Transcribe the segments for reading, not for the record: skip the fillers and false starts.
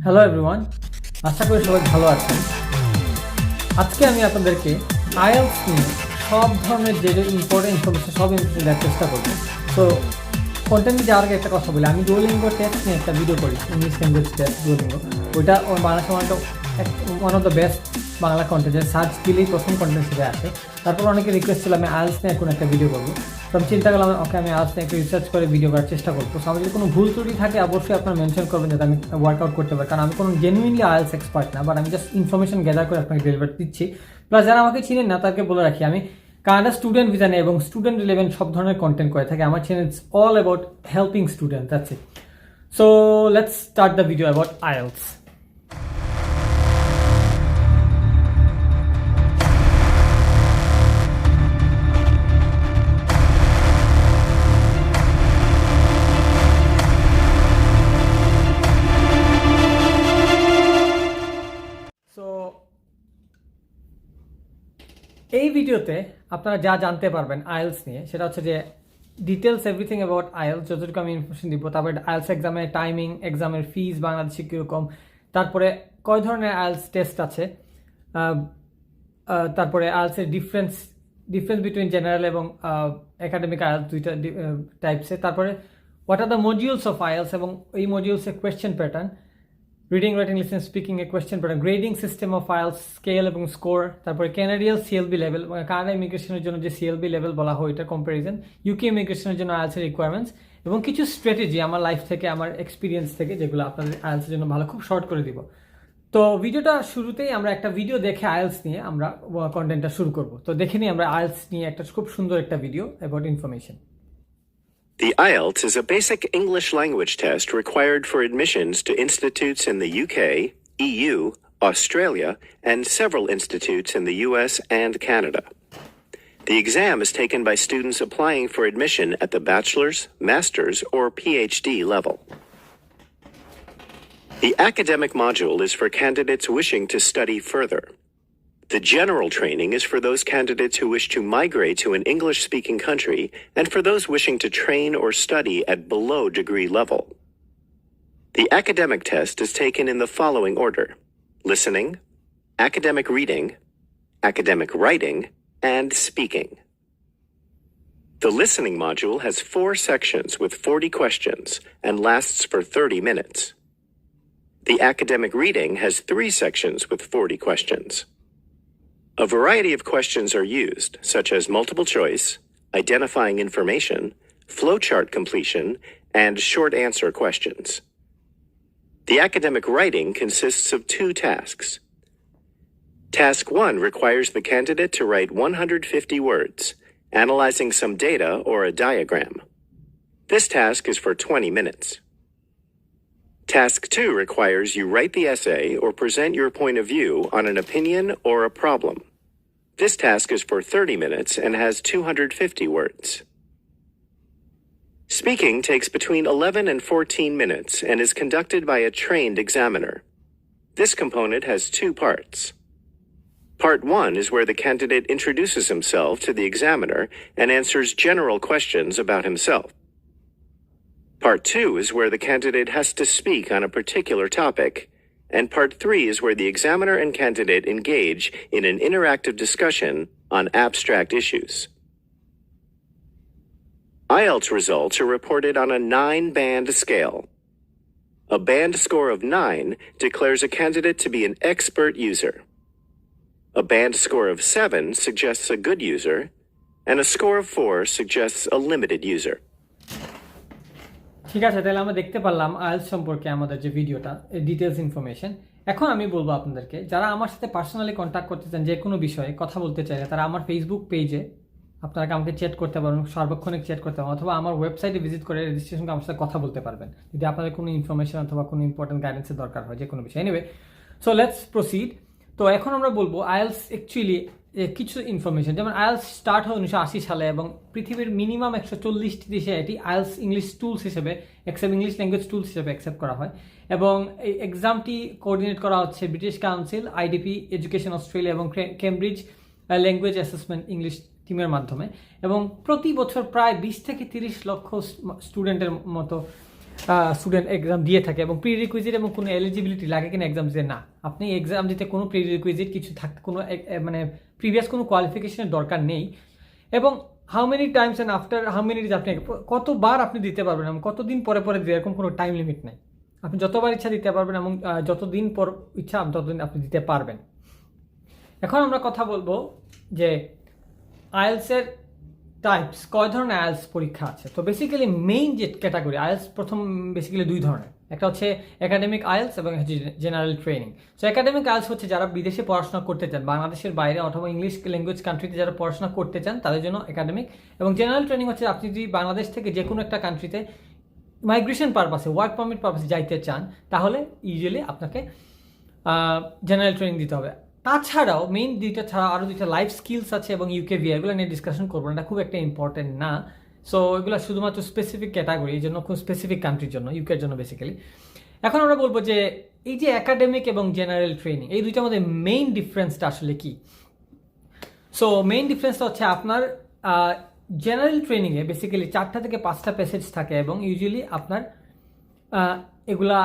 Hello everyone, আশা করি সবাই ভালো আছেন। আজকে আমি আপনাদেরকে আইএলটিএস নিয়ে সব ধরনের যে ইম্পর্টেন্ট ইনফরমেশন সব ইনফরমেশন দেওয়ার চেষ্টা করবো। তো কন্টেন্টে যাওয়ার আগে একটা কথা বলি, আমি ডুওলিঙ্গো টেস্ট নিয়ে একটা ভিডিও করি, ইংলিশ ল্যাঙ্গুয়েজ টেস্ট ডুওলিঙ্গো। ওইটা বাংলা সময়টা one of the best Bangla content, search দিলেই প্রথম কন্টেন্ট সেটা আসে। তারপর অনেকে রিকোয়েস্ট ছিল আমি আইএলটিএস নিয়ে কোনো একটা ভিডিও করবো। তো আমি চিন্তা করলাম ওকে আমি আইএলটিএস নিয়ে একটু রিসার্চ করে ভিডিও করার চেষ্টা করবো। তো আমার যদি কোনো ভুল ত্রুটি থাকে অবশ্যই আপনারা মেনশন করবেন যাতে আমি ওয়ার্কআউট করতে পারি, কারণ আমি কোনো জেনুইনলি আইএলটিএস এক্সপার্ট না, বাট আমি জাস্ট ইনফরমেশন গ্যাদার করে আপনাকে ডেলিভার দিচ্ছি। প্লাস যারা আমাকে চিনেন না তাদেরকে বলে রাখি, আমি কানাডা স্টুডেন্ট ভিসা নিয়ে এবং স্টুডেন্ট রিলেভেন্ট সব ধরনের কন্টেন্ট করে থাকি। আমার channel it's all about helping student, that's it. So let's start the video about IELTS. এই ভিডিওতে আপনারা যা জানতে পারবেন আইএলটিএস নিয়ে সেটা হচ্ছে যে ডিটেলস এভরিথিং অ্যাবাউট আইএলটিএস, যতটুকু আমি ইনফরমেশন দিব। তারপরে আইএলটিএস এক্সামের টাইমিং, এক্সামের ফিস বাংলাদেশে কীরকম, তারপরে কয় ধরনের আইএলটিএস টেস্ট আছে, তারপরে আইএলটিএসের ডিফারেন্স বিটুইন জেনারেল এবং একাডেমিক আইএলটিএস দুইটা টাইপসে। তারপরে what are the modules of IELTS এবং এই মডিউলসের question pattern, reading, writing, listening, speaking এর question pattern, grading system of IELTS, scale এবং স্কোর, তারপরে ক্যানাডিয়ান সিএলবি লেভেল, কানাডা ইমিগ্রেশনের জন্য যে সিএলবি লেভেল বলা হয় এটা কম্পারিজন, ইউকে ইমিগ্রেশনের জন্য আইএলটিএস এর রিকোয়ারমেন্টস এবং কিছু স্ট্র্যাটেজি আমার লাইফ থেকে, আমার এক্সপিরিয়েন্স থেকে, যেগুলো আপনাদের আইএলটিএস এর জন্য ভালো, খুব শর্ট করে দিব। তো ভিডিওটা শুরুতেই আমরা একটা ভিডিও দেখে আইএলটিএস নিয়ে আমরা কন্টেন্টটা শুরু করব। তো দেখে নিই আমরা আইএলটিএস নিয়ে একটা খুব সুন্দর একটা video about information. The IELTS is a basic English language test required for admissions to institutes in the UK, EU, Australia, and several institutes in the US and Canada. The exam is taken by students applying for admission at the bachelor's, master's, or PhD level. The academic module is for candidates wishing to study further. The general training is for those candidates who wish to migrate to an English-speaking country and for those wishing to train or study at below degree level. The academic test is taken in the following order: listening, academic reading, academic writing, and speaking. The listening module has 4 sections with 40 questions and lasts for 30 minutes. The academic reading has 3 sections with 40 questions. A variety of questions are used, such as multiple choice, identifying information, flowchart completion, and short answer questions. The academic writing consists of 2 tasks. Task 1 requires the candidate to write 150 words, analyzing some data or a diagram. This task is for 20 minutes. Task 2 requires you write the essay or present your point of view on an opinion or a problem. This task is for 30 minutes and has 250 words. Speaking takes between 11 and 14 minutes and is conducted by a trained examiner. This component has 2 parts. Part 1 is where the candidate introduces himself to the examiner and answers general questions about himself. Part 2 is where the candidate has to speak on a particular topic, and Part 3 is where the examiner and candidate engage in an interactive discussion on abstract issues. IELTS results are reported on a 9-band scale. A band score of 9 declares a candidate to be an expert user. A band score of 7 suggests a good user, and a score of 4 suggests a limited user. ঠিক আছে, তাহলে আমরা দেখতে পারলাম IELTS সম্পর্কে আমাদের যে ভিডিওটা, ডিটেলস ইনফরমেশন। এখন আমি বলবো আপনাদেরকে, যারা আমার সাথে পার্সোনালি কন্ট্যাক্ট করতে চান, যে কোনো বিষয়ে কথা বলতে চাইলে, তারা আমার ফেসবুক পেজে আপনারা আমাকে চ্যাট করতে পারবেন, সার্বক্ষণিক চ্যাট করতে পারবেন, অথবা আমার ওয়েবসাইটে ভিজিট করে রেজিস্ট্রেশন আমার সাথে কথা বলতে পারবেন যদি আপনাদের কোনো ইনফরমেশন অথবা কোনো ইম্পর্টেন্ট গাইডেন্সের দরকার হয় যে কোনো বিষয়। Anyway, so let's proceed. তো এখন আমরা বলবো আইএলটিএস অ্যাকচুয়ালি কিছু ইনফরমেশন, যেমন আইএলটিএস স্টার্ট হয় 1980 সালে এবং পৃথিবীর মিনিমাম 140টি দেশে এটি আইএলটিএস ইংলিশ টুলস হিসেবে ইংলিশ ল্যাঙ্গুয়েজ টুলস হিসেবে অ্যাকসেপ্ট করা হয়। এবং এই এক্সামটি কোঅর্ডিনেট করা হচ্ছে British council, IDP, education Australia এবং কেমব্রিজ ল্যাঙ্গুয়েজ অ্যাসেসমেন্ট ইংলিশ টিমের মাধ্যমে। এবং প্রতি বছর প্রায় 20 থেকে 30 লক্ষ স্টুডেন্টের মতো স্টুডেন্ট এক্সাম দিয়ে থাকে এবং প্রি রিকুইজিট এবং কোনো এলিজিবিলিটি লাগে কিনা এক্সাম দিতে, না, আপনি এক্সাম দিতে কোনো প্রি রিকুইজিট কিছু থাকতে কোনো মানে প্রিভিয়াস কোনো কোয়ালিফিকেশনের দরকার নেই। এবং how many Times and after how many days আপনি কতবার আপনি দিতে পারবেন এবং কতদিন পরে পরে এরকম কোনো টাইম লিমিট নেই। আপনি যতবার ইচ্ছা দিতে পারবেন এবং যতদিন পর ইচ্ছা ততদিন আপনি দিতে পারবেন। এখন আমরা কথা বলবো যে আইএলসের টাইপস, কয় ধরনের আইএলস পরীক্ষা আছে। তো বেসিক্যালি মেইন যে ক্যাটাগরি আইএলস প্রথম বেসিক্যালি দুই ধরনের, একটা হচ্ছে একাডেমিক আইএলস এবং হচ্ছে general training. So academic IELTS হচ্ছে যারা বিদেশে পড়াশোনা করতে চান, বাংলাদেশের বাইরে অথবা ইংলিশ ল্যাঙ্গুয়েজ কান্ট্রিতে যারা পড়াশোনা করতে চান তাদের জন্য একাডেমিক। এবং জেনারেল ট্রেনিং হচ্ছে আপনি যদি বাংলাদেশ থেকে যে কোনো একটা কান্ট্রিতে মাইগ্রেশন পারপাসে, ওয়ার্ক পারমিট পারপাসে যাইতে চান তাহলে ইউজুয়ালি আপনাকে জেনারেল ট্রেনিং দিতে হবে। তাছাড়াও মেইন দুইটা ছাড়া আরও দুইটা লাইফ স্কিলস আছে এবং ইউকেভি, এগুলো নিয়ে ডিসকাশন করবো না, এটা খুব একটা ইম্পর্টেন্ট না। সো এগুলো শুধুমাত্র স্পেসিফিক ক্যাটাগরি, এই জন্য খুব স্পেসিফিক কান্ট্রির জন্য, ইউকের জন্য বেসিক্যালি। এখন আমরা বলবো যে এই যে একাডেমিক এবং জেনারেল ট্রেনিং, এই দুইটার মধ্যে মেইন ডিফারেন্সটা আসলে কি। সো মেইন ডিফারেন্সটা হচ্ছে আপনার জেনারেল ট্রেনিংয়ে বেসিক্যালি 4টা থেকে 5টা প্যাসেজ থাকে এবং ইউজুয়ালি আপনার এগুলা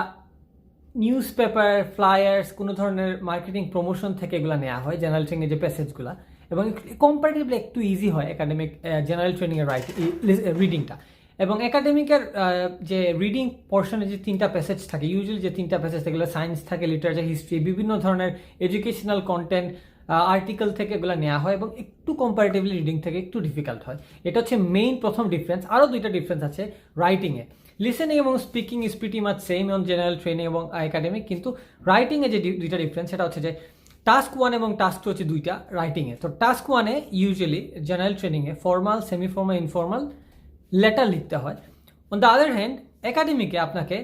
নিউজ পেপার, ফ্লায়ার্স, কোনো ধরনের মার্কেটিং প্রমোশন থেকে এগুলো নেওয়া হয় জেনারেল ট্রেনিংয়ের যে প্যাসেজগুলো, এবং কম্পারেটিভলি একটু ইজি হয় একাডেমিক জেনারেল ট্রেনিংয়ের রিডিংটা। এবং একাডেমিকের যে রিডিং পোর্শনে যে 3টা প্যাসেজ থাকে, ইউজুয়ালি যে 3টা প্যাসেজ থাকে, এগুলো সায়েন্স থাকে, লিটারেচার, হিস্ট্রি, বিভিন্ন ধরনের এডুকেশনাল কন্টেন্ট আর্টিকেল থেকে এগুলো নেওয়া হয় এবং একটু কম্পারেটিভলি রিডিং থেকে একটু ডিফিকাল্ট হয়। এটা হচ্ছে মেইন প্রথম ডিফারেন্স। আরও দুইটা ডিফারেন্স আছে রাইটিংয়ে। লিসেনিং এবং speaking is pretty much same on general training এবং একাডেমিক, কিন্তু রাইটিংয়ে যে দুইটা ডিফারেন্স সেটা হচ্ছে যে টাস্ক 1 এবং টাস্ক 2 হচ্ছে দুইটা রাইটিংয়ে। তো টাস্ক 1-এ ইউজুয়ালি জেনারেল ট্রেনিংয়ে formal, semi formal, informal letter লিখতে হয়। অন দ্য আদার হ্যান্ড একাডেমিকে আপনাকে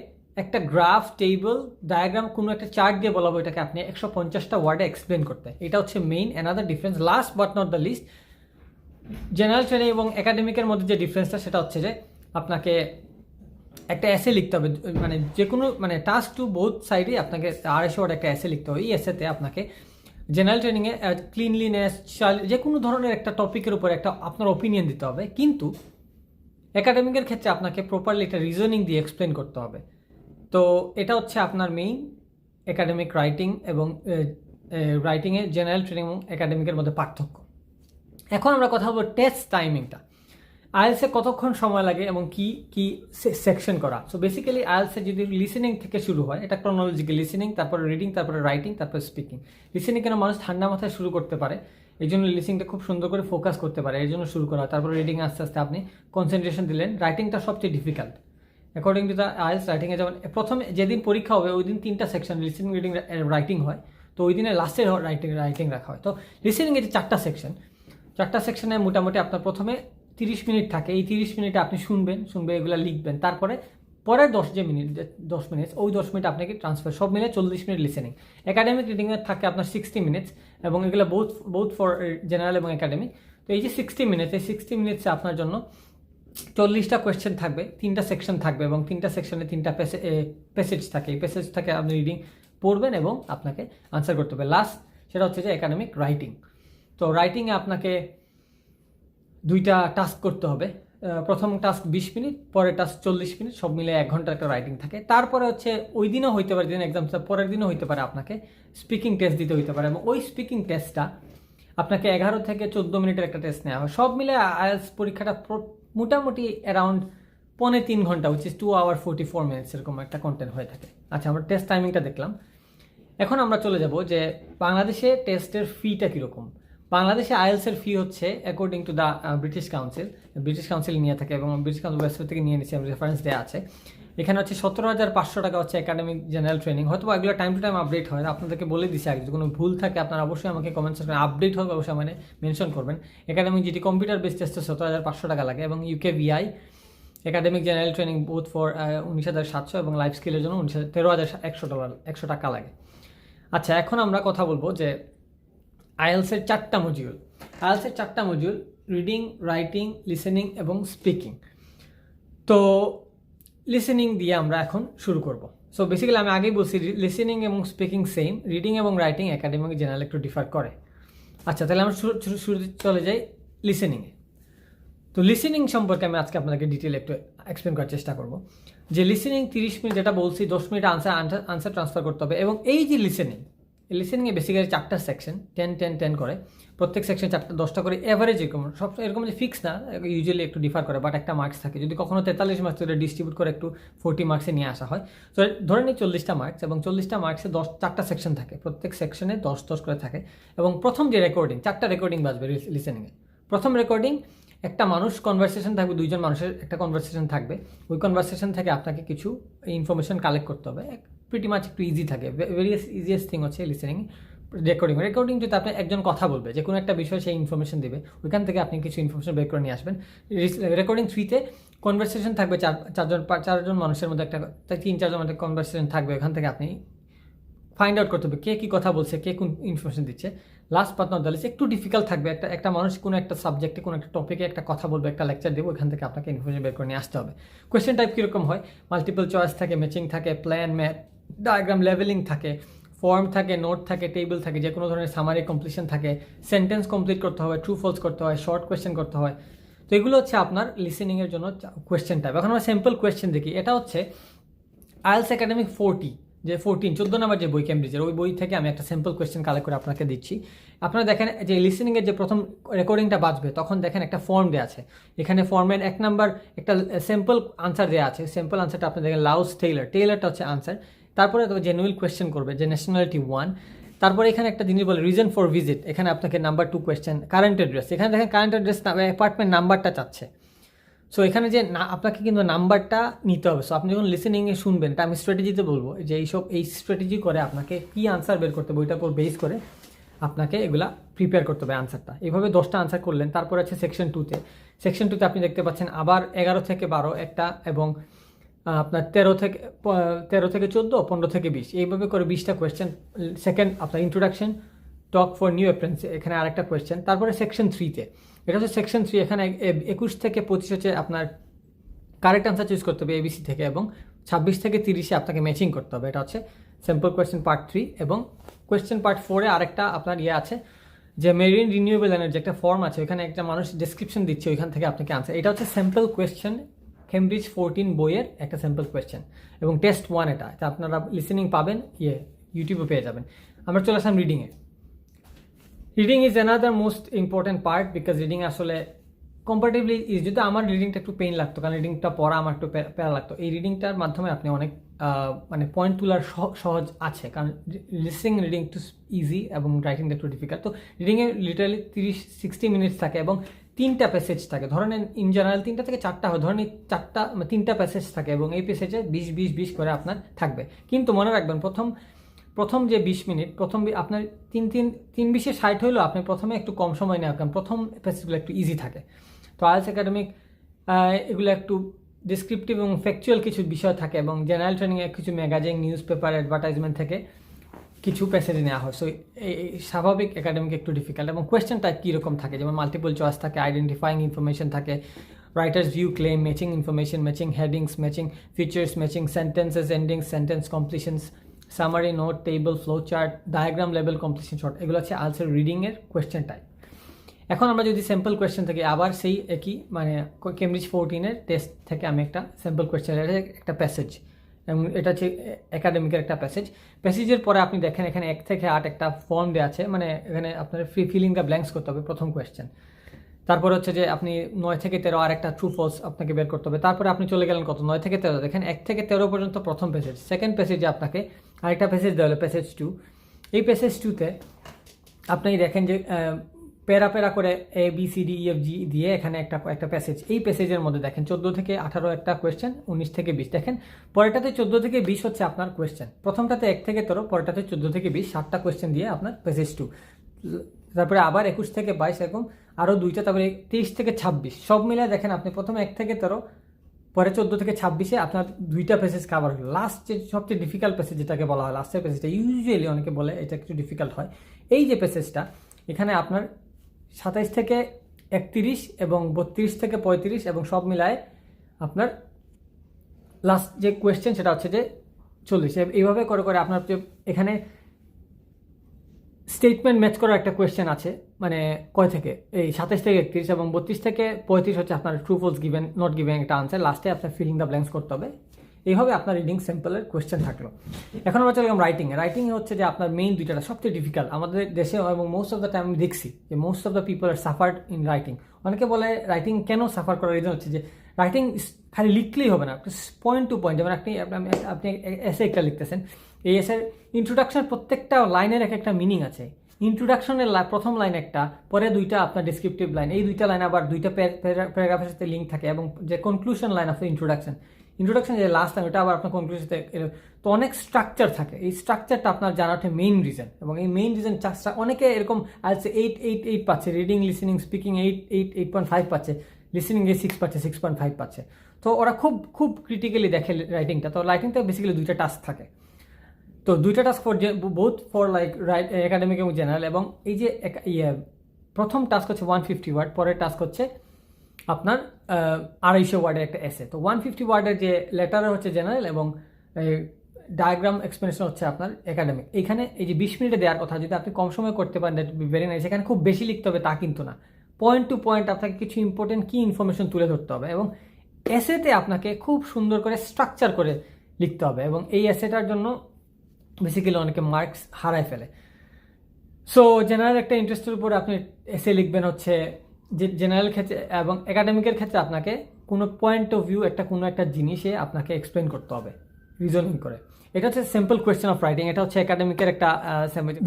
একটা গ্রাফ, টেবিল, ডায়াগ্রাম, কোনো একটা চার্ট দিয়ে বলাবো এটাকে আপনি 150টা ওয়ার্ডে এক্সপ্লেন করতে। এটা হচ্ছে main another difference. Last but not the least, general training এবং একাডেমিকের মধ্যে যে ডিফারেন্সটা সেটা হচ্ছে যে আপনাকে একটা এসে লিখতে হবে, মানে যে কোনো মানে টাস্ক টু বোথ সাইডে আপনাকে 250 ওয়ার্ড একটা এসে লিখতে হবে। এই এসেতে আপনাকে জেনারেল ট্রেনিংয়ে ক্লিনলিনেস, যে কোনো ধরনের একটা টপিকের উপর একটা আপনার ওপিনিয়ন দিতে হবে, কিন্তু একাডেমিকের ক্ষেত্রে আপনাকে প্রপারলি একটা রিজনিং দিয়ে এক্সপ্লেন করতে হবে। তো এটা হচ্ছে আপনার মেইন একাডেমিক রাইটিং এবং রাইটিংয়ে জেনারেল ট্রেনিং এবং একাডেমিকের মধ্যে পার্থক্য। এখন আমরা কথা বলবো টেস্ট টাইমিংটা। আইএলসে কতক্ষণ সময় লাগে এবং কি কি সেকশন করা। সো বেসিক্যালি আইএলসে যদি লিসেনিং থেকে শুরু হয়, এটা ক্রোনোলজিক্যাল লিসেনিং, তারপরে রিডিং, তারপরে রাইটিং, তারপরে স্পিকিং। লিসেনিং কেন মানুষ ঠান্ডা মাথায় শুরু করতে পারে, এই জন্য লিসেনিংটা খুব সুন্দর করে ফোকাস করতে পারে, এই জন্য শুরু করা। তারপরে রিডিং আস্তে আস্তে আপনি কনসেন্ট্রেশন দিলেন। রাইটিংটা সবচেয়ে difficult according to the IELTS. রাইটিংয়ে যেমন প্রথমে যেদিন পরীক্ষা হবে ওই দিন 3টা সেকশন লিসেনিং, রিডিং, রাইটিং হয়, তো ওই দিনে লাস্টে রাইটিং রাখা হয়। তো লিসেনিংয়ে যে 4টা সেকশনে মোটামুটি আপনার প্রথমে 30 মিনিট থাকে। এই 30 মিনিটে আপনি শুনবেন, এগুলো লিখবেন, তারপরে পরের 10 মিনিট ওই 10 মিনিট আপনাকে ট্রান্সফার, সব মিলে 40 মিনিট লিসেনিং। একাডেমিক রিডিংয়ে থাকে আপনার 60 মিনিটস এবং এগুলো বোথ ফর জেনারেল এবং একাডেমিক। তো এই যে 60 মিনিটস, এই 60 মিনিটসে আপনার জন্য 40টা কোয়েশ্চেন থাকবে, 3টা সেকশন থাকবে এবং 3টা সেকশনে 3টা প্যাসেজ থাকে। এই প্যাসেজ থাকে আপনি রিডিং পড়বেন এবং আপনাকে আনসার করতে হবে। লাস্ট সেটা হচ্ছে যে একাডেমিক রাইটিং। তো রাইটিংয়ে আপনাকে 2টা টাস্ক করতে হবে। প্রথম টাস্ক 20 মিনিট, পরের টাস্ক 40 মিনিট, সব মিলে 1 ঘন্টার একটা রাইটিং থাকে। তারপরে হচ্ছে ওই দিনও হইতে পারে, দিন এক্সাম, পরের দিনও হইতে পারে আপনাকে স্পিকিং টেস্ট দিতে হইতে পারে এবং ওই স্পিকিং টেস্টটা আপনাকে 11 থেকে 14 মিনিটের একটা টেস্ট নেওয়া হয়। সব মিলে আইএলটিএস পরীক্ষাটা মোটামুটি অ্যারাউন্ড 3.25 ঘন্টা, উইচ ইজ 2 hours 44 minutes এরকম একটা কন্টেন্ট হয়ে থাকে। আচ্ছা, আমরা টেস্ট টাইমিংটা দেখলাম। এখন আমরা চলে যাব যে বাংলাদেশে টেস্টের ফিটা কীরকম। বাংলাদেশে আইএলটিএস ফি হচ্ছে according to the British council নিয়ে থাকে এবং ব্রিটিশ কাউন্সিল ওয়েবসাইট থেকে নিয়ে নিচ্ছে, রেফারেন্স দেওয়া আছে। এখানে হচ্ছে 17,500 টাকা হচ্ছে একাডেমিক জেনারেল ট্রেনিং। হয়তো এগুলো টাইম টু টাইম আপডেট হয়, আপনাদেরকে বলে দিচ্ছি আগে। যদি কোনো ভুল থাকে আপনারা অবশ্যই আমাকে কমেন্ট সেকশনে আপডেট হবে অবশ্যই মানে মেনশন করবেন। একাডেমিক যেটি কম্পিউটার বেস টেস্টে 17,500 টাকা লাগে এবং UKVI academic general training both for 19,700 এবং লাইফ স্কিলের জন্য 13,100 টাকা লাগে। আচ্ছা, এখন আমরা কথা বলবো যে আইএলটিএসের 4টা মডিউল, রিডিং, রাইটিং, লিসেনিং এবং স্পিকিং। তো লিসেনিং দিয়ে আমরা এখন শুরু করব। সো বেসিক্যালি আমি আগেই বলছি লিসেনিং এবং স্পিকিং সেম, রিডিং এবং রাইটিং একাডেমিক জেনারেল একটু ডিফার করে। আচ্ছা, তাহলে আমরা শুরুতে চলে যাই লিসেনিংয়ে। তো লিসেনিং সম্পর্কে আমি আজকে আপনাদেরকে ডিটেল একটু এক্সপ্লেন করার চেষ্টা করব। যে লিসেনিং 30 মিনিট যেটা বলছি 10 মিনিট আনসার ট্রান্সফার করতে হবে। এবং এই যে লিসেনিংয়ে বেসিক্যালি 4টা সেকশন 10 করে, প্রত্যেক সেকশন 4টা 10টা করে, এভারেজ এরকম সব এরকম যে ফিক্স না, ইউজুয়ালি একটু ডিফার করে, বাট একটা মার্কস থাকে। যদি কখনো 43 মার্কস ধরে ডিস্ট্রিবিউট করে একটু 40 মার্কসে নিয়ে আসা হয়। তো ধরে নিই 40টা মার্কস, এবং 40টা মার্কসে 4টা সেকশন থাকে, প্রত্যেক সেকশনে 10 করে থাকে। এবং প্রথম যে রেকর্ডিং, 4টা রেকর্ডিং বাজবে লিসেনিংয়ে। প্রথম রেকর্ডিং একটা মানুষ কনভারসেশন থাকবে, দুইজন মানুষের একটা কনভারসেশন থাকবে। ওই কনভারসেশন থেকে আপনাকে কিছু ইনফরমেশন কালেক্ট করতে হবে। প্রিটি মাচ একটু ইজি থাকে। ভেরিয়াস ইজিয়েস্ট থিং হচ্ছে লিসেনিং রেকর্ডিং যদি আপনি একজন কথা বলবে, যে কোনো একটা বিষয় সেই ইনফরমেশন দেবে, ওইখান থেকে আপনি কিছু ইনফরমেশন বের করে নিয়ে আসবেন। রেকর্ডিং 3তে কনভারসেশন থাকবে চারজন মানুষের মধ্যে, একটা 3-4জন মধ্যে কনভারসেশন থাকবে। ওখান থেকে আপনি ফাইন্ড আউট করতে হবে কে কী কথা বলছে, কে কোন ইনফরমেশন দিচ্ছে। Last but not the least, একটু ডিফিকাল্ট থাকবে। একটা মানুষ কোনো একটা সাবজেক্টে কোনো একটা টপিকে একটা কথা বলবে, একটা লেকচার দেবো, ওখান থেকে আপনাকে ইনফরমেশন বের করে নিয়ে আসতে হবে। কোয়েশ্চেন টাইপ কীরকম হয়? মাল্টিপল চয়েস থাকে, ম্যাচিং থাকে, প্ল্যান, ম্যাথ, ডায়াগ্রাম, লেভেলিং থাকে, ফর্ম থাকে, নোট থাকে, টেবিল থাকে, যে কোনো ধরনের সামারি কমপ্লিশন থাকে, সেন্টেন্স কমপ্লিট করতে হয়, ট্রু ফলস করতে হয়, শর্ট কোয়েশ্চেন করতে হয়। তো এগুলো হচ্ছে আপনার লিসেনিংয়ের জন্য কোয়েশ্চেন টাইপ। এখন আমরা সিম্পল কোয়েশ্চেন দেখি। এটা হচ্ছে আইএলটিএস একাডেমিক 14 নম্বর যে বই, কেমব্রিজের, ওই বই থেকে আমি একটা সিম্পল কোয়েশ্চেন কালেক্ট করে আপনাকে দিচ্ছি। আপনারা দেখেন যে লিসেনিংয়ের যে প্রথম রেকর্ডিংটা বাজবে, তখন দেখেন একটা ফর্ম দেওয়া আছে। এখানে ফর্মের 1 নাম্বার একটা সিম্পল আনসার দেওয়া আছে। সিম্পল আনসারটা আপনি দেখেন লাউস টেইলারটা হচ্ছে আনসার। তারপরে জেনুইন কোয়েশ্চেন করবে, যে ন্যাশনালিটি 1। তারপরে এখানে একটা জিনিস বলে রিজন ফর ভিজিট, এখানে আপনাকে নাম্বার 2 কোয়েশ্চেন, কারেন্ট অ্যাড্রেস, এখানে দেখেন কারেন্ট অ্যাড্রেস অ্যাপার্টমেন্ট নাম্বারটা চাচ্ছে। সো এখানে যে আপনাকে কিন্তু নাম্বারটা নিতে হবে। সো আপনি যখন লিসেনিংয়ে শুনবেন, তা আমি স্ট্র্যাটেজিতে বলবো যে এই স্ট্র্যাটেজি করে আপনাকে কী আনসার বের করতে হবে, ওইটার উপর বেস করে আপনাকে এগুলা প্রিপেয়ার করতে হবে আনসারটা। এইভাবে 10টা আনসার করলেন। তারপর আছে সেকশন 2তে। সেকশন 2তে আপনি দেখতে পাচ্ছেন আবার 11 থেকে 12 একটা, এবং আপনার 13 থেকে 14, 15 থেকে 20, এইভাবে করে 20টা কোয়েশ্চেন। সেকেন্ড আপনার ইন্ট্রোডাকশন, টক ফর নিউ অ্যাপ্রেন্স, এখানে আরেকটা কোয়েশ্চেন। তারপরে সেকশন 3তে, এটা হচ্ছে সেকশন 3, এখানে 21 থেকে 25 হচ্ছে আপনার কারেক্ট আনসার চুজ করতে হবে এবিসি থেকে, এবং 26 থেকে 30-এ আপনাকে ম্যাচিং করতে হবে। এটা হচ্ছে সিম্পল কোয়েশ্চেন পার্ট 3। এবং কোয়েশ্চেন পার্ট 4-এ আরেকটা আপনার আছে, যে মেরিন রিনিউয়েবল এনার্জি একটা ফর্ম আছে, ওইখানে একটা মানুষ ডেসক্রিপশন দিচ্ছে, ওইখান থেকে আপনাকে আনসার। এটা হচ্ছে সিম্পল কোয়েশ্চেন, কেমব্রিজ 14 বইয়ের একটা সিম্পল কোয়েশ্চেন, এবং টেস্ট 1 এটা আপনারা লিসেনিং পাবেন, ইউটিউবে পেয়ে যাবেন। আমরা চলে আসলাম রিডিংয়ে। Reading is another most important part, because reading আসলে কম্পারেটিভলি যদি আমার রিডিংটা একটু পেইন লাগতো, কারণ রিডিংটা পড়া আমার একটু প্যারা লাগতো। এই রিডিংটার মাধ্যমে আপনি অনেক মানে পয়েন্ট তোলার সহজ আছে, কারণ লিসেনিং রিডিং একটু ইজি এবং রাইটিংটা একটু ডিফিকাল্ট। তো রিডিংয়ে লিটারালি 30-60 মিনিটস থাকে, এবং 3টা প্যাসেজ থাকে। ধরেন ইন জেনারেল 3টা থেকে 4টা হয়, ধরেন 3টা প্যাসেজ থাকে, এবং এই প্যাসেজে 20-20-20 করে আপনার থাকবে। কিন্তু মনে রাখবেন, প্রথম যে 20 মিনিট, প্রথম আপনার 3-20-60 হইলেও আপনি প্রথমে একটু কম সময় নেওয়া, কারণ প্রথম প্যাসেজগুলো একটু ইজি থাকে। তো আইএলটিএস একাডেমিক এগুলো একটু ডিসক্রিপটিভ এবং ফ্যাকচুয়াল কিছু বিষয় থাকে, এবং জেনারেল ট্রেনিংয়ে কিছু ম্যাগাজিন, নিউজ পেপার, অ্যাডভার্টাইজমেন্ট থেকে কিছু প্যাসেজ নেওয়া হয়। সো এই স্বাভাবিক একাডেমিক একটু ডিফিকাল্ট। এবং কোয়েশ্চেন টাইপ কীরকম থাকে, যেমন মাল্টিপল চয়েস থাকে, আইডেন্টিফাইং ইনফরমেশন থাকে, writer's view, claim, matching information, matching headings, matching features, matching sentences, endings, sentence completions, summary, note, table, flow chart, diagram, লেভেল, কমপ্লিশন শর্ট, এগুলো হচ্ছে আনসার রিডিংয়ের কোয়েশ্চেন টাইপ। এখন আমরা যদি সিম্পল কোয়েশ্চেন থেকে আবার সেই একই, মানে কেমব্রিজ 14-এর টেস্ট থেকে আমি একটা সিম্পল কোয়েশ্চেন, এটা একটা প্যাসেজ, এবং এটা হচ্ছে একাডেমিকের একটা প্যাসেজের পরে আপনি দেখেন এখানে 1 থেকে 8 একটা ফর্ম দেওয়া আছে, মানে এখানে আপনার ফিলিং দ্য ব্ল্যাঙ্কস করতে হবে প্রথম কোয়েশ্চেন। তারপর হচ্ছে যে আপনি 9 থেকে 13 আর একটা ট্রু ফলস আপনাকে বের করতে হবে। তারপরে আপনি চলে গেলেন কত, 9 থেকে 13, দেখেন 1 থেকে 13 পর্যন্ত প্রথম প্যাসেজ। সেকেন্ড প্যাসেজে আপনাকে আরেকটা প্যাসেজ দেওয়া হলো, প্যাসেজ 2। এই প্যাসেজ 2-তে আপনি দেখেন যে প্যারা করে ABCDEFG দিয়ে এখানে একটা প্যাসেজ। এই প্যাসেজের মধ্যে দেখেন 14 থেকে 18 একটা কোয়েশ্চেন, 19 থেকে 20। দেখেন পরেরটাতে 14 থেকে 20 হচ্ছে আপনার কোয়েশ্চেন, প্রথমটাতে 1 থেকে 13, পরেরটাতে 14 থেকে 20, 7টা কোয়েশ্চেন দিয়ে আপনার প্যাসেজ 2। তারপরে আবার 21 থেকে 22, এরকম আরও 2টা, তারপরে 23 থেকে 26, সব মিলে দেখেন আপনি প্রথমে 1 থেকে 13, পরে 14 থেকে 26-এ আপনার 2টা প্যাসেজ কাভার হলো। লাস্ট যে সবচেয়ে ডিফিকাল্ট প্যাসেজ যেটাকে বলা হয়, লাস্টের প্যাসেজটা ইউজুয়ালি অনেকে বলে এটা একটু ডিফিকাল্ট হয়। এই যে প্যাসেজটা, এখানে আপনার 27 থেকে 31 এবং 32 থেকে 35, এবং সব মিলায় আপনার লাস্ট যে কোয়েশ্চেন সেটা হচ্ছে যে 40। এইভাবে করে আপনার এখানে স্টেটমেন্ট ম্যাচ করার একটা কোয়েশ্চেন আছে, মানে কয় থেকে, এই 27 থেকে 31, এবং 32 থেকে 35 হচ্ছে আপনার true false given, not given একটা আনসার। লাস্টে আপনার ফিলিং দ্য ব্ল্যাঙ্কস করতে হবে। এইভাবে আপনার রিডিং স্যাম্পলের কোয়েশ্চেন থাকলো। এখন আমরা চলে গেলাম রাইটিংয়ে। রাইটিংয়ে হচ্ছে যে আপনার মেইন দুইটা সবচেয়ে ডিফিকাল্ট আমাদের দেশে, এবং মোস্ট অফ দ্য টাইম আমি দেখছি যে most of the people are suffered in writing. অনেকে বলে রাইটিং কেন সাফার করার রিজন হচ্ছে যে রাইটিং খালি লিখলেই হবে না, পয়েন্ট টু পয়েন্ট। যেমন আপনি এসে একটা লিখতেছেন, এই এসের ইন্ট্রোডাকশনের প্রত্যেকটা লাইনের এক একটা মিনিং আছে। ইন্ট্রোডাকশনের প্রথম লাইন একটা, পরে দুইটা আপনার ডিসক্রিপটিভ লাইন, এই দুইটা লাইন আবার দুইটা প্যারাগ্রাফের সাথে লিঙ্ক থাকে, এবং যে কনক্লুশন লাইন অফ ইন্ট্রোডাকশন যে লাস্ট লাইন ওটা আবার আপনার কনক্লুশন সাথে। তো অনেক স্ট্রাকচার থাকে, এই স্ট্রাকচারটা আপনার জানাটা মেইন রিজন। এবং এই মেইন রিজন অনেকে এরকম আছে 8 পাচ্ছে, রিডিং লিসেনিং স্পিকিং 8.5 পাচ্ছে, লিসেনিংয়ে 6 পাচ্ছে, 6.5 পাচ্ছে। তো ওরা খুব খুব ক্রিটিক্যালি দেখে রাইটিংটা। তো রাইটিংটা বেসিক্যালি দুইটা টাস্ক থাকে। তো দুইটা task for both for like academic এবং জেনারেল। এবং এই যে প্রথম টাস্ক হচ্ছে 150 ওয়ার্ড, পরের টাস্ক হচ্ছে আপনার 250 ওয়ার্ডের একটা এসে। তো 150 ওয়ার্ডের যে লেটার হচ্ছে জেনারেল, এবং ডায়াগ্রাম এক্সপ্লেনেশন হচ্ছে আপনার একাডেমিক। এখানে এই যে 20 মিনিটে দেওয়ার কথা, যদি আপনি কম সময় করতে পারেন দ্যাট বি ভেরি নাইস। এখানে খুব বেশি লিখতে হবে তা কিন্তু না, পয়েন্ট টু পয়েন্ট আপনাকে কিছু ইম্পর্টেন্ট কি ইনফরমেশন তুলে ধরতে হবে, এবং এসেতে আপনাকে খুব সুন্দর করে স্ট্রাকচার করে লিখতে হবে। এবং এই এসেটার জন্য বেসিক্যালি অনেকে মার্কস হারায় ফেলে। সো জেনারেল একটা ইন্টারেস্টের উপরে আপনি এসে লিখবেন হচ্ছে যে জেনারেল ক্ষেত্রে, এবং একাডেমিকের ক্ষেত্রে আপনাকে কোনো পয়েন্ট অফ ভিউ কোনো একটা জিনিসে আপনাকে এক্সপ্লেন করতে হবে রিজনিং করে। এটা হচ্ছে সিম্পল কোয়েশ্চেন অফ রাইটিং। এটা হচ্ছে একাডেমিকের একটা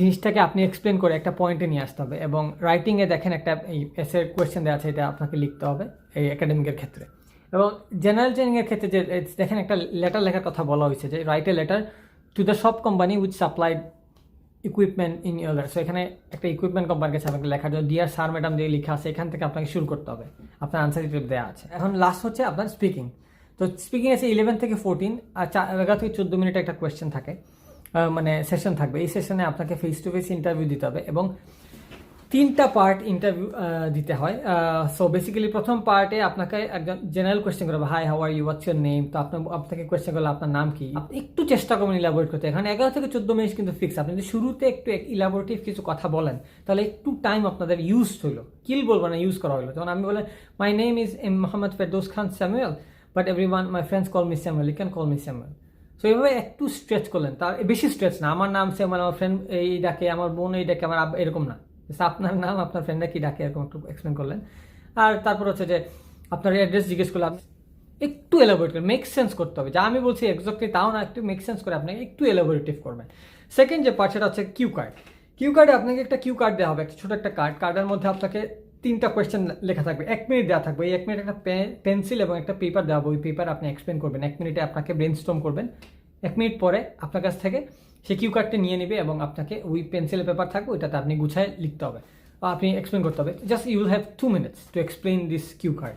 জিনিসটাকে আপনি এক্সপ্লেন করে একটা পয়েন্টে নিয়ে আসতে হবে। এবং রাইটিংয়ে দেখেন একটা এই এসের কোয়েশ্চেন দেওয়া আছে, এটা আপনাকে লিখতে হবে এই একাডেমিকের ক্ষেত্রে। এবং জেনারেল ট্রেনিংয়ের ক্ষেত্রে যে দেখেন একটা লেটার লেখার কথা বলা হয়েছে, যে write a letter to the সব company which supplied equipment in year. So এখানে একটা ইকুইপমেন্ট কোম্পানির কাছে আপনাকে লেখার জন্য ডিয়ার স্যার ম্যাডাম দিয়ে লেখা আছে, এখান থেকে আপনাকে শুরু করতে হবে, আপনার আনসার দেওয়া আছে। এখন লাস্ট হচ্ছে আপনার স্পিকিং। তো স্পিকিং আছে 11 থেকে 14, আর 11 থেকে 14 মিনিট একটা কোয়েশ্চেন থাকে, মানে সেশন থাকবে। এই সেশনে আপনাকে ফেস টু ফেস ইন্টারভিউ দিতে হবে, এবং 3টা পার্ট ইন্টারভিউ দিতে হয়। সো বেসিক্যালি প্রথম পার্টে আপনাকে একজন জেনারেল কোয়েশ্চেন করবে, hi how are you, what's your name. তো আপনাকে কোয়েশ্চেন করলে আপনার নাম কি, আপনি একটু চেষ্টা করবেন ইলাবোরেট করতে। এখানে 11 থেকে 14 মিনিট কিন্তু ফিক্স। আপনি যদি শুরুতে একটু ইলাবোরেটিভ কিছু কথা বলেন, তাহলে একটু টাইম আপনাদের ইউজ হলো, কিল বলবো না, ইউজ করা হলো। যেমন আমি বলেন, my name is Mohammad Ferdous Khan Samuel, but everyone my friends call me Samuel, you can call me Samuel. So এইভাবে একটু স্ট্রেচ করলেন, তার বেশি স্ট্রেচ না, আমার নাম স্যামুয়েল, আমার ফ্রেন্ড এই ডাকে, আমার বোন এই ডাকে, আমার এরকম না, আপনার নাম আপনার ফ্রেন্ডরা কি ডাকে, এরকম একটু এক্সপ্লেন করলেন। আর তারপর হচ্ছে যে আপনার অ্যাড্রেস জিজ্ঞেস করলে আপনি একটু এলাবোরেট করে মেক সেন্স করতে হবে, যা আমি বলছি এক্সাক্টলি তাও না, একটু মেক সেন্স করে আপনাকে একটু এলাবোরেটিভ করবেন। সেকেন্ড যে পার্ট সেটা হচ্ছে কিউ কার্ড। কিউ কার্ডে আপনাকে একটা কিউ কার্ড দেওয়া হবে, একটা ছোটো একটা কার্ডের মধ্যে আপনাকে 3টা কোয়েশ্চেন লেখা থাকবে, 1 মিনিট দেওয়া থাকবে। এই 1 মিনিট একটা পেন্সিল এবং একটা পেপার দেওয়া হবে, ওই পেপার আপনি এক্সপ্লেন করবেন 1 মিনিটে, আপনাকে ব্রেনস্টর্ম করবেন। 1 মিনিট পরে আপনার কাছ থেকে সেই কিউ কার্ডটা নিয়ে নেবে, এবং আপনাকে ওই পেন্সিলের পেপার থাকবে, ওইটাতে আপনি গুছায় লিখতে হবে, আপনি এক্সপ্লেন করতে হবে। Just you will have 2 minutes to explain this cue card.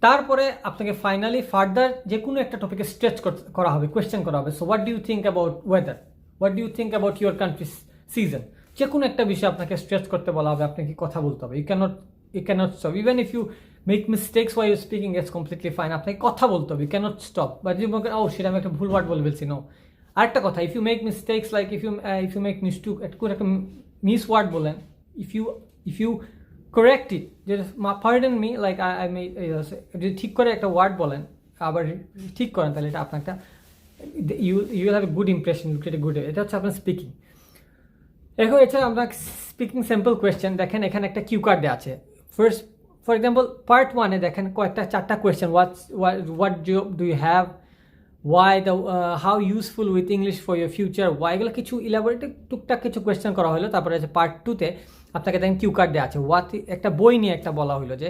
তারপরে আপনাকে ফাইনালি ফার্দার যে কোনো একটা টপিকে স্ট্রেচ করা হবে, কোয়েশ্চেন করা হবে। So what do you think about weather, what do you think about your country's season. যে কোনো একটা বিষয় আপনাকে স্ট্রেচ করতে বলা হবে, আপনাকে কথা বলতে হবে। You can't stop, even if you make mistakes why you speaking, it's completely fine, আপনাকে কথা বলতে হবে, ইউ ক্যানট স্টপ। বাট যদি মনে করেন ও সেটা আমি একটা ভুল ওয়ার্ড বলে ফেলছি, নো। আরেকটা কথা, if you make mistakes like if you make একটা মিস ওয়ার্ড বলেন, if you correct it, just pardon me, like I made, যদি ঠিক করে একটা ওয়ার্ড বলেন আবার ঠিক করেন, তাহলে এটা আপনার একটা you will have a good impression, you create a good, এটা হচ্ছে আপনার স্পিকিং। এখন এছাড়া আমরা স্পিকিং স্যাম্পল কোয়েশ্চেন দেখেন, এখানে একটা কিউ কার্ড দেওয়া আছে। ফার্স্ট ফর এক্সাম্পল পার্ট 1-এ দেখেন কয়েকটা 4টা question, what job do you have, why the how useful with English for your future, why, এগুলো কিছু ইলাবোরেটিভ টুকটাক কিছু কোয়েশ্চেন করা হলো। তারপরে আছে পার্ট 2-তে আপনাকে দেখেন কিউ কার্ড দেওয়া আছে, একটা বই নিয়ে একটা বলা হলো যে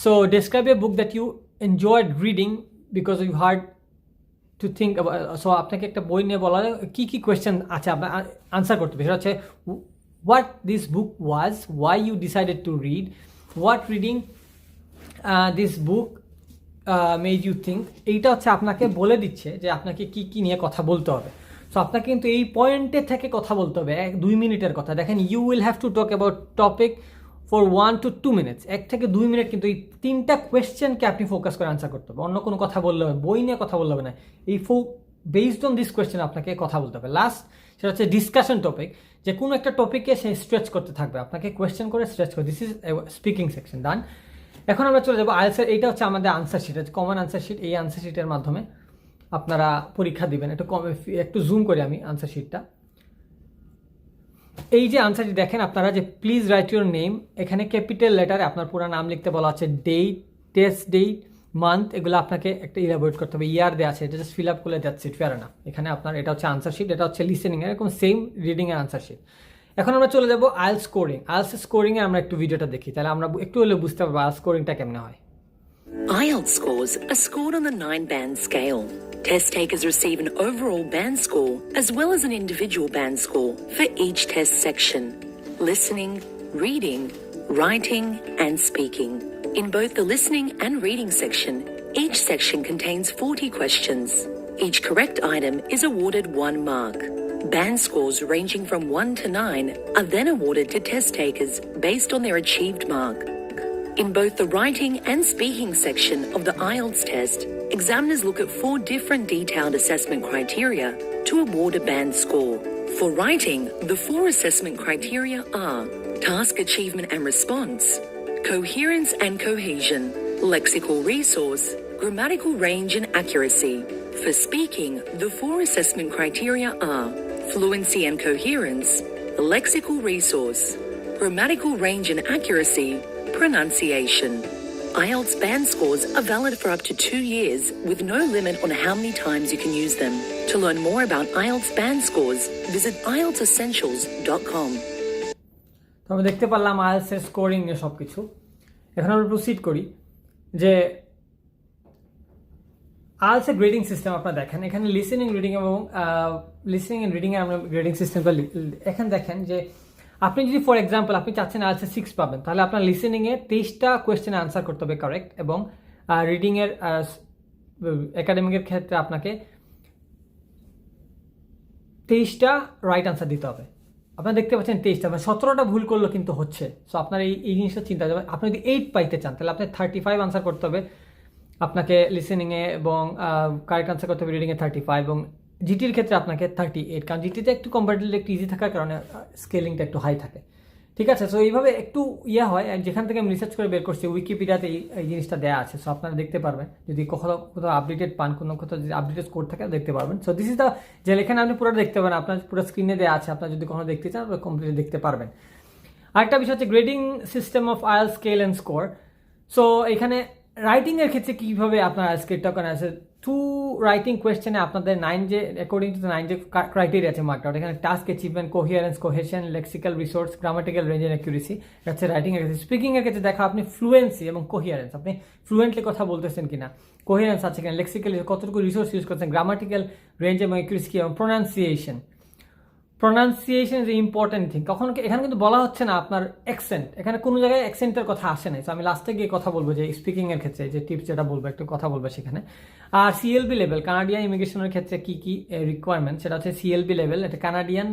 so describe a book that you enjoyed reading because you had to think. So আপনাকে একটা বই নিয়ে বলা হয়, কী কী কোয়েশ্চেন আছে আপনার আনসার করতে হবে। সেটা হচ্ছে what this book was, why you decided to read, what reading this book made you think. এইটা হচ্ছে আপনাকে বলে দিচ্ছে যে আপনাকে কী কী নিয়ে কথা বলতে হবে। সো আপনাকে কিন্তু এই পয়েন্টে থেকে কথা বলতে হবে, 2 মিনিটের কথা। দেখেন you will have to talk about topic for 1 to 2 minutes, 1 থেকে 2 মিনিট কিন্তু এই 3টা কোয়েশ্চেনকে আপনি ফোকাস করে আনসার করতে হবে, অন্য কোনো কথা বললে হবে, বই নিয়ে কথা বললে হবে না। এই বেসড অন দিস কোয়েশ্চেন আপনাকে কথা বলতে হবে। লাস্ট সেটা হচ্ছে ডিসকাশন টপিক, যে কোনো একটা টপিকে সে স্ট্রেচ করতে থাকবে, আপনাকে কোয়েশ্চেন করে স্ট্রেচ করে। This is speaking section done. এখন আমরা চলে যাবো আইএলটিএস। এইটা হচ্ছে আমাদের answer sheet, common answer sheet. এই আনসার শিটের মাধ্যমে আপনারা পরীক্ষা দিবেন। একটু জুম করি আমি আনসার শিটটা। এই যে আনসারটি দেখেন আপনারা, যে প্লিজ রাইট ইউর নেম, এখানে ক্যাপিটাল লেটারে আপনার পুরো নাম লিখতে বলা আছে, ডেট, টেস্ট ডেট, মান্থ, এগুলো আপনাকে একটা ইলাবোরেট করতে হবে। ইয়ার দেওয়া আছে, এটা জাস্ট ফিল আপ করলে যাচ্ছে, ফেয়ার না। এখানে আপনার এটা হচ্ছে আনসার শিট, এটা হচ্ছে লিসেনিং এর, এরকম সেম রিডিং এর আনসার শিট। এখন আমরা চলে যাব আইএলটিএস স্কোরিং। আইএলটিএস স্কোরিং এ আমরা একটু ভিডিওটা দেখি, তাহলে আমরা একটু হলে বুঝতে পারবো আইএলটিএস স্কোরিংটা কেমনে হয়। IELTS scores are scored on the 9-band scale. Test takers receive an overall band score as well as an individual band score for each test section: listening, reading, writing, and speaking. In both the listening and reading section, each section contains 40 questions. Each correct item is awarded 1 mark. Band scores ranging from 1 to 9 are then awarded to test takers based on their achieved mark. In both the writing and speaking section of the IELTS test, examiners look at 4 different detailed assessment criteria to award a band score. For writing, the 4 assessment criteria are task achievement and response, coherence and cohesion, lexical resource, grammatical range and accuracy. For speaking, the 4 assessment criteria are fluency and coherence, lexical resource, grammatical range and accuracy, pronunciation. IELTS band scores are valid for up to 2 years with no limit on how many times you can use them. To learn more about IELTS band scores, visit IELTSessentials.com. তো আমরা দেখতে পারলাম IELTS এর scoring এর সবকিছু। এখন আমরা proceed করি যে আইএলটিএস এর গ্রেডিং সিস্টেম আপনারা দেখেন, এখানে লিসেনিং, রিডিং এবং লিসেনিং এন্ড রিডিং এর আমরা গ্রেডিং সিস্টেমটা এখানে দেখেন যে আপনি যদি ফর এক্সাম্পল আপনি চাচ্ছেন আইএলটিএস 6 পাবেন, তাহলে আপনার লিসেনিংয়ে 23টা কোয়েশ্চেনে আনসার করতে হবে কারেক্ট, এবং রিডিংয়ের একাডেমিকের ক্ষেত্রে আপনাকে 23টা রাইট আনসার দিতে হবে। আপনারা দেখতে পাচ্ছেন 23টা, মানে 17টা ভুল করলেও কিন্তু হচ্ছে। সো আপনার এই জিনিসটা চিন্তা করবেন। আপনি যদি 8 পাইতে চান তাহলে আপনার 35 আনসার করতে হবে আপনাকে লিসেনিংয়ে, এবং কারেক্ট আনসার করতে হবে রিডিংয়ে 35, এবং জিটির ক্ষেত্রে আপনাকে 38, কারণ জিটিতে একটু কম্পারেটিভলি একটু ইজি থাকার কারণে স্কেলিংটা একটু হাই থাকে। ঠিক আছে, সো এইভাবে একটু হয়, যেখান থেকে আমি রিসার্চ করে বের করছি, উইকিপিডিয়াতে এই জিনিসটা দেওয়া আছে। সো আপনারা দেখতে পারবেন, যদি কোথাও আপডেটেড পান, কোথাও যদি আপডেটেড স্কোর থাকে দেখতে পারবেন। সো দিস ইজ দ্য, যে এখানে আপনি পুরো দেখতে পারেন, আপনার পুরো স্ক্রিনে দেওয়া আছে, আপনার যদি কখনো দেখতে চান কমপ্লিটলি দেখতে পারবেন। আরেকটা বিষয় হচ্ছে grading system of IELTS scale and score. So এখানে রাইটিংয়ের ক্ষেত্রে কীভাবে আপনার স্কেলটা করা আছে, 2 রাইটিং কোয়েশ্চেনে আপনাদের 9 যে অ্যাকর্ডিং টু 9 যে ক্রাইটেরিয়া আছে মার্কড আউট, এখানে task achievement, coherence, cohesion, lexical resource, grammatical range and accuracy, এটা হচ্ছে রাইটিংয়ের ক্ষেত্রে। স্পিকিংয়ের ক্ষেত্রে দেখা আপনি ফ্লুয়েন্সি এবং কোহিয়ারেন্স, আপনি ফ্লুয়েন্টলি কথা বলতেছেন কিনা, কোহিয়ারেন্স আছে কিনা, লেক্সিক্যাল কতটুকু রিসোর্স ইউজ করছেন, গ্রামাটিক্যাল রেঞ্জ এবং অ্যাকুরেসি, এবং প্রোনাউন্সিয়েশন ইজ ইম্পর্টেন্ট থিং। কখনো এখানে কিন্তু বলা হচ্ছে না আপনার অ্যাকসেন্ট, এখানে কোনো জায়গায় অ্যাকসেন্টের কথা আসে নাই। তো আমি লাস্টে গিয়ে কথা বলবো যে স্পিকিংয়ের ক্ষেত্রে যে টিপস যেটা বলবো, একটু কথা বলবো সেখানে। আর সিএলবি লেভেল, কানাডিয়ান ইমিগ্রেশনের ক্ষেত্রে কি কি রিকোয়ারমেন্ট, সেটা হচ্ছে সিএলবি লেভেল, এটা কানাডিয়ান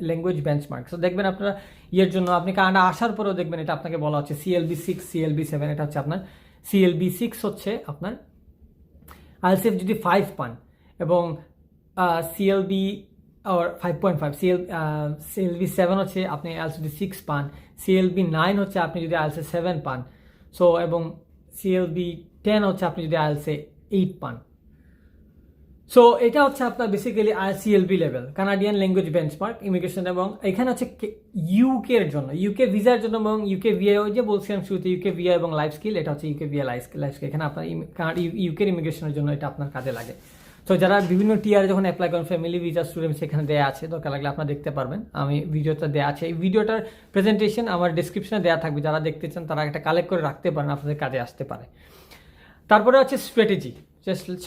ল্যাঙ্গুয়েজ বেঞ্চমার্ক। তো দেখবেন আপনারা ইয়ের জন্য আপনি কানাডা আসার পরেও দেখবেন এটা আপনাকে বলা হচ্ছে সিএলবি 6, সিএলবি 7, এটা হচ্ছে আপনার সিএলবি 6 হচ্ছে আপনার আইএলটিএস যদি 5 পান, এবং সিএলবি or 5.5, CLB 7 হচ্ছে আপনি আইএলটিএস যদি 6 পান, CLB 9 হচ্ছে আপনি যদি আইএলটিএস 7 পান, সো এবং CLB 10 হচ্ছে আপনি যদি আইএলটিএস 8 পান। সো এটা হচ্ছে আপনার basically CLB level, Canadian language benchmark immigration. এবং এখানে হচ্ছে ইউকে এর জন্য, ইউকে ভিসার জন্য, এবং ইউকে ভিআই, ওই যে বলছিলাম শুরুতে ইউকে ভিআই এবং লাইফ স্কিল, এটা হচ্ছে ইউকে ভিআই লাইফ স্কিল। এখানে আপনার ইউকে ইমিগ্রেশনের জন্য এটা আপনার কাজে লাগে। তো যারা বিভিন্ন টিআর যখন অ্যাপ্লাই করেন, ফ্যামিলি ভিসা স্টুডেন্ট, সেখানে দেওয়া আছে, দরকার লাগলে আপনারা দেখতে পারবেন। আমি ভিডিওটা দেওয়া আছে, এই ভিডিওটার প্রেজেন্টেশন আমার ডিসক্রিপশনে দেওয়া থাকবে, যারা দেখতে চান তারা একটা কালেক্ট করে রাখতে পারেন, আপনাদের কাজে আসতে পারে। তারপরে হচ্ছে স্ট্র্যাটেজি,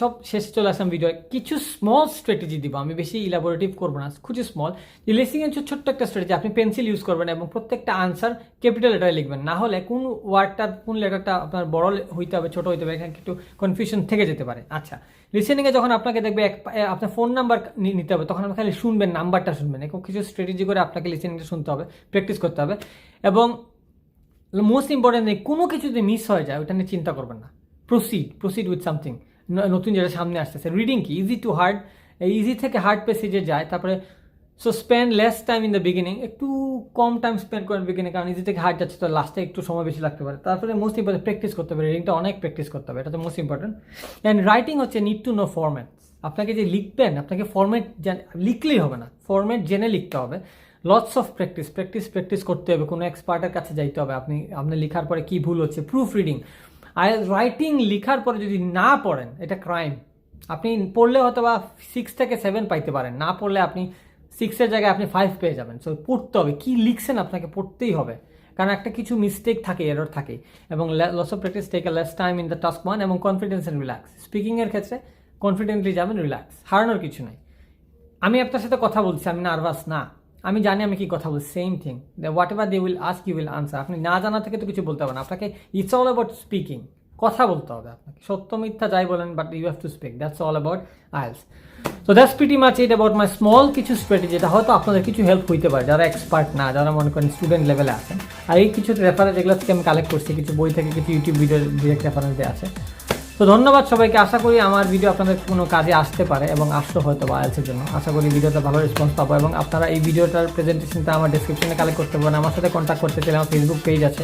সব শেষে চলে আসলাম ভিডিও। কিছু স্মল স্ট্র্যাটেজি দিব, আমি বেশি ইলাবোরেটিভ করবো না, খুব স্মল। লিসিংয়ের ছোট্ট একটা স্ট্র্যাটেজি, আপনি পেন্সিল ইউজ করবেন এবং প্রত্যেকটা আনসার ক্যাপিটাল লেটারে লিখবেন, না হলে কোন ওয়ার্ডটার কোন লেটারটা আপনার বড় হইতে হবে ছোট হইতে হবে, এখানে একটু কনফিউশন থেকে যেতে পারে। আচ্ছা, লিসেনিংয়ে যখন আপনাকে দেখবে আপনার ফোন নাম্বার নিতে হবে, তখন আপনি খালি শুনবেন, নাম্বারটা শুনবেন। এরকম কিছু স্ট্র্যাটেজি করে আপনাকে লিসেনিংটা শুনতে হবে, প্র্যাকটিস করতে হবে। এবং মোস্ট ইম্পর্টেন্ট, কোনো কিছু যদি মিস হয়ে যায় ওটা নিয়ে চিন্তা করবেন না, প্রসিড উইথ সামথিং নতুন যেটা সামনে আসতেছে। রিডিং কি ইজি টু হার্ড, ইজি থেকে হার্ড পেসেজে যায়। তারপরে so spend less time in the beginning, একটু কম টাইম স্পেন্ড করেন বিগিনিং, কারণ ইজি থেকে হার্ড যাচ্ছে তো লাস্টে একটু সময় বেশি লাগতে পারে। তারপরে মোস্ট ইম্পর্টেন্ট প্র্যাকটিস করতে হবে, রিডিংটা অনেক প্র্যাকটিস করতে হবে, এটা তো মোস্ট ইম্পর্টেন্ট। অ্যান্ড রাইটিং হচ্ছে নিড টু নো ফরম্যাটস, আপনাকে যে লিখবেন, আপনাকে ফরম্যাট লিখলেই হবে না, ফরম্যাট জেনে লিখতে হবে। লটস অফ প্র্যাকটিস করতে হবে, কোনো এক্সপার্টের কাছে যাইতে হবে। আপনি লেখার পরে কি ভুল হচ্ছে, প্রুফ রিডিং। রাইটিং লেখার পরে যদি না পড়েন, এটা ক্রাইম। আপনি পড়লে হয়তো বা 6 থেকে 7 পাইতে পারেন, না পড়লে আপনি 6-এর জায়গায় আপনি 5 পেয়ে যাবেন। সো পড়তে হবে, কি লিখছেন আপনাকে পড়তেই হবে, কারণ একটা কিছু মিস্টেক থাকে, এরর থাকে। এবং lots of practice take less time in the task 1, এবং কনফিডেন্স অ্যান্ড রিল্যাক্স। স্পিকিংয়ের ক্ষেত্রে কনফিডেন্টলি যাবেন, রিল্যাক্স, হারানোর কিছু নাই। আমি আপনার সাথে কথা বলছি, আমি নার্ভাস না, আমি জানি আমি কি কথা বলছি, same thing. Whatever they will ask you will answer. আপনি না জানা থেকে তো কিছু বলতে হবে না, আপনাকে ইটস অল অ্যাবাউট স্পিকিং, কথা বলতে হবে আপনাকে, সত্য মিথ্যা যাই বলেন, but you have to speak, that's all about IELTS. So that's pretty much it about my small কিছু স্ট্র্যাটেজি, যেটা হয়তো আপনাদের কিছু হেল্প হইতে পারে যারা এক্সপার্ট না, যারা মনে করেন স্টুডেন্ট লেভেলে আছেন। আর এই কিছু রেফারেন্স যেগুলো থেকে আমি কালেক্ট করছি, কিছু বই থেকে, কিছু ইউটিউব ভিডিও ডিরেক্ট রেফারেন্স দেওয়া আছে। তো ধন্যবাদ সবাইকে, আশা করি আমার ভিডিও আপনাদের কোনো কাজে আসতে পারে, এবং আসতে হয়তো বা আইএলটিএসের জন্য। আশা করি ভিডিওটা ভালো রেসপন্স পাবো, এবং আপনারা এই ভিডিওটার প্রেজেন্টেশনটা আমার ডেসক্রিপশনে কালেক্ট করতে পারেন। আমার সাথে কন্ট্যাক্ট করতে চাইলে আমার ফেসবুক পেজ আছে,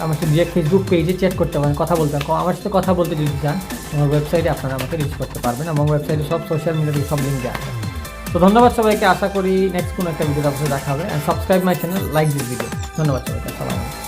আমার সাথে ডিরেক্ট ফেসবুক পেজে চেক করতে পারেন, কথা বলতে আমার সাথে কথা বলতে যদি চান, আমার ওয়েবসাইটে আপনারা আমাকে রিচ করতে পারবেন, এবং ওয়েবসাইটে সব সোশ্যাল মিডিয়াতে সব লিঙ্ক দেওয়া আছে। তো ধন্যবাদ সবাইকে, আশা করি নেক্সট কোনো একটা ভিডিও আপনাদের দেখা হবে। And subscribe my channel, like this video. ধন্যবাদ সবাইকে, আসসালামু আলাইকুম।